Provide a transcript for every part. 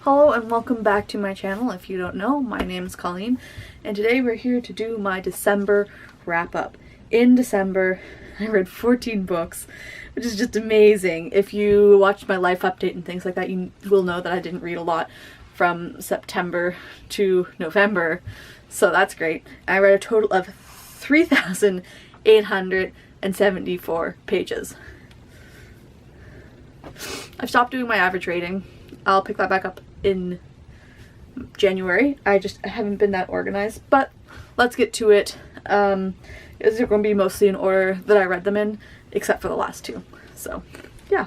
Hello and welcome back to my channel. If you don't know, my name is Colleen and today we're here to do my December wrap up. In December, I read 14 books, which is just amazing. If you watched my life update and things like that, you will know that I didn't read a lot from September to November, so that's great. I read a total of 3,874 pages. I've stopped doing my average rating. I'll pick that back up in January. I haven't been that organized, but let's get to it. It's going to be mostly in order that I read them in, except for the last two. So, yeah.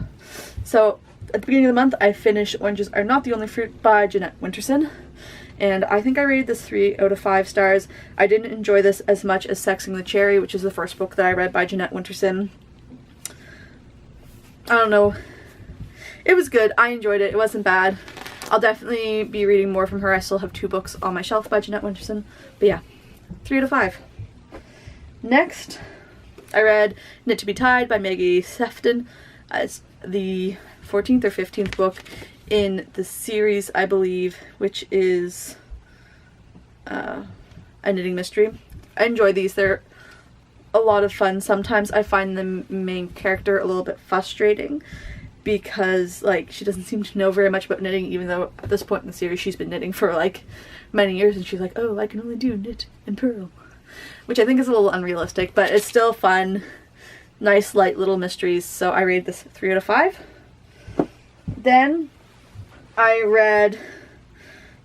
So, at the beginning of the month, I finished Oranges Are Not the Only Fruit by Jeanette Winterson. And I think I rated this 3 out of 5 stars. I didn't enjoy this as much as Sexing the Cherry, which is the first book that I read by Jeanette Winterson. I don't know. It was good. I enjoyed it. It wasn't bad. I'll definitely be reading more from her. I still have 2 books on my shelf by Jeanette Winterson. But yeah, 3 out of 5. Next, I read Knit to be Tied by Maggie Sefton. It's the 14th or 15th book in the series, I believe, which is a knitting mystery. I enjoy these. They're a lot of fun. Sometimes I find the main character a little bit frustrating, because like she doesn't seem to know very much about knitting, even though at this point in the series she's been knitting for like many years, and she's like, oh, I can only do knit and purl, which I think is a little unrealistic, but it's still fun. Nice light little mysteries. So I rated this 3 out of 5. Then I read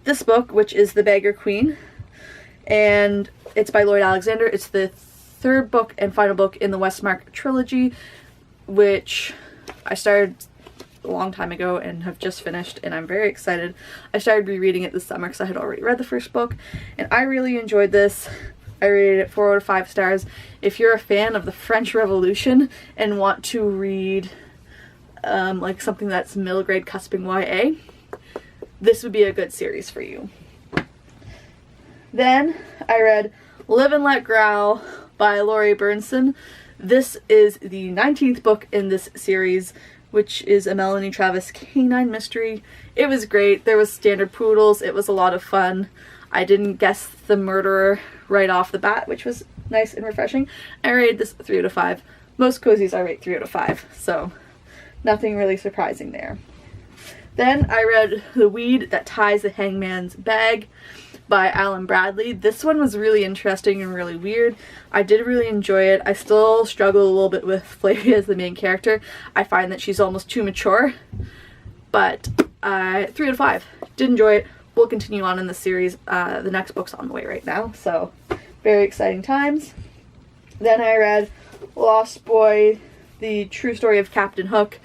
this book, which is The Beggar Queen, and it's by Lloyd Alexander. It's the 3rd book and final book in the Westmark trilogy, which I started a long time ago and have just finished, and I'm very excited. I started rereading it this summer because I had already read the first book, and I really enjoyed this. I rated it 4 out of 5 stars. If you're a fan of the French Revolution and want to read like something that's middle grade cusping YA, this would be a good series for you. Then I read Live and Let Growl by Laurie Bernson. This is the 19th book in this series, which is a Melanie Travis canine mystery. It was great. There was standard poodles. It was a lot of fun. I didn't guess the murderer right off the bat, which was nice and refreshing. I rated this 3 out of 5. Most cozies I rate 3 out of 5, so nothing really surprising there. Then I read The Weed That Ties the Hangman's Bag by Alan Bradley. This one was really interesting and really weird. I did really enjoy it. I still struggle a little bit with Flavia as the main character. I find that she's almost too mature, but 3 out of 5. Did enjoy it. We'll continue on in the series. The next book's on the way right now, so very exciting times. Then I read Lost Boy, The True Story of Captain Hook.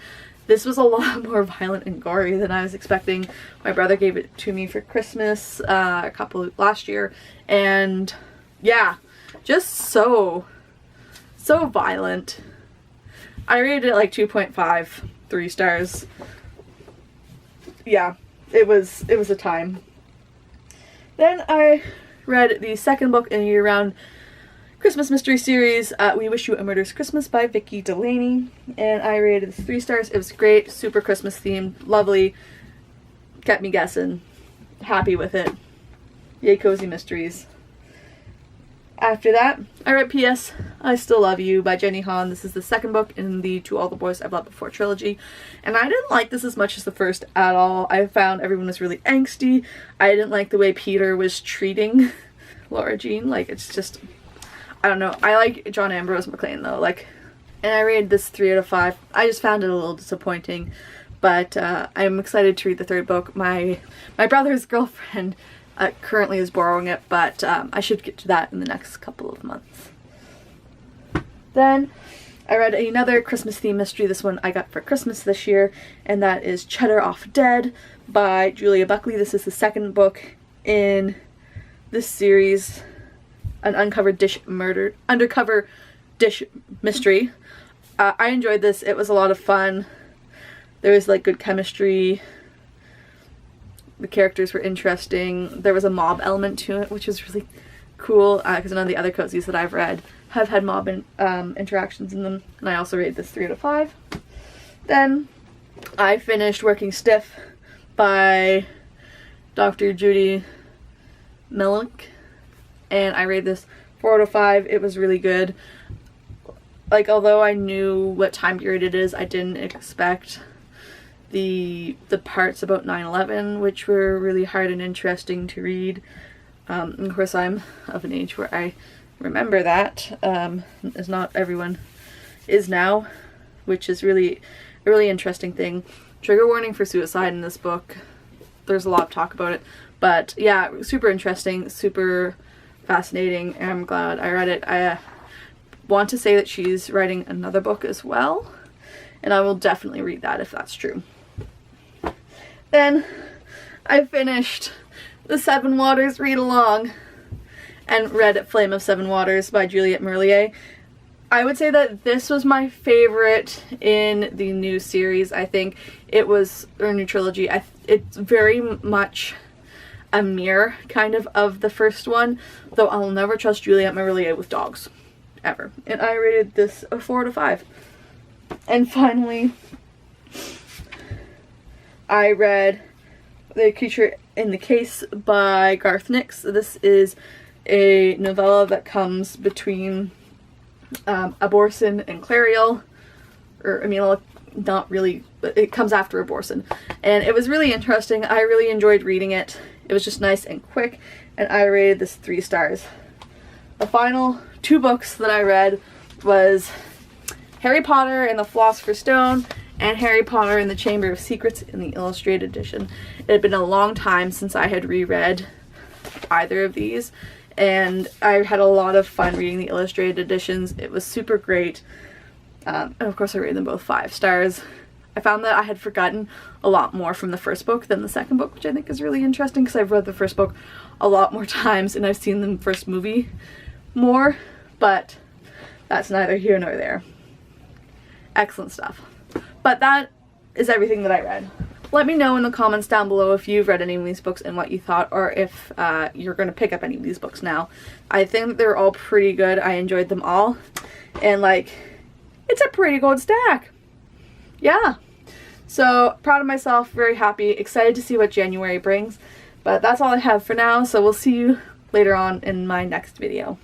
This was a lot more violent and gory than I was expecting. My brother gave it to me for Christmas last year, and yeah, just so violent. I rated it like 2.5, 3 stars. Yeah, it was a time. Then I read the 2nd book in the year-round Christmas mystery series, We Wish You a Murderous Christmas by Vicky Delaney, and I rated this 3 stars. It was great, super Christmas themed, lovely, kept me guessing, happy with it. Yay cozy mysteries. After that, I read P.S. I Still Love You by Jenny Han. This is the 2nd book in the To All the Boys I've Loved Before trilogy, and I didn't like this as much as the first at all. I found everyone was really angsty. I didn't like the way Peter was treating Laura Jean. Like, it's just, I don't know. I like John Ambrose McLean though, like, and I rated this 3 out of 5. I just found it a little disappointing, but I'm excited to read the 3rd book. My brother's girlfriend currently is borrowing it, but I should get to that in the next couple of months. Then I read another Christmas theme mystery. This one I got for Christmas this year, and that is Cheddar Off Dead by Julia Buckley. This is the 2nd book in this series, an undercover dish mystery. I enjoyed this. It was a lot of fun. There was like good chemistry. The characters were interesting. There was a mob element to it, which was really cool, because none of the other cozies that I've read have had mob interactions in them, and I also rated this 3 out of 5. Then I finished Working Stiff by Dr. Judy Melick, and I rated this 4 out of 5. It was really good. Like, although I knew what time period it is, I didn't expect the parts about 9/11, which were really hard and interesting to read. And of course, I'm of an age where I remember that, as not everyone is now, which is really a really interesting thing. Trigger warning for suicide in this book. There's a lot of talk about it, but yeah, super interesting, super fascinating, and I'm glad I read it. I want to say that she's writing another book as well, and I will definitely read that if that's true. Then I finished the Seven Waters read along and read Flame of Seven Waters by Juliette Merlier. I would say that this was my favorite in the new series. I think it was, or new trilogy. It's very much a mirror kind of the first one, though I'll never trust Juliette Merlier with dogs. Ever. And I rated this a 4 out of 5. And finally, I read The Creature in the Case by Garth Nix. This is a novella that comes between Abortion and Clariel. Or, I mean, not really, but it comes after Abortion. And it was really interesting. I really enjoyed reading it. It was just nice and quick, and I rated this 3 stars. The final 2 books that I read was Harry Potter and the Philosopher's Stone and Harry Potter and the Chamber of Secrets in the Illustrated Edition. It had been a long time since I had reread either of these, and I had a lot of fun reading the Illustrated Editions. It was super great, and of course I rated them both 5 stars. I found that I had forgotten a lot more from the first book than the second book, which I think is really interesting because I've read the first book a lot more times and I've seen the first movie more, but that's neither here nor there. Excellent stuff. But that is everything that I read. Let me know in the comments down below if you've read any of these books and what you thought, or if you're going to pick up any of these books now. I think they're all pretty good. I enjoyed them all. And like, it's a pretty good stack. Yeah. So, proud of myself, very happy, excited to see what January brings. But that's all I have for now, so we'll see you later on in my next video.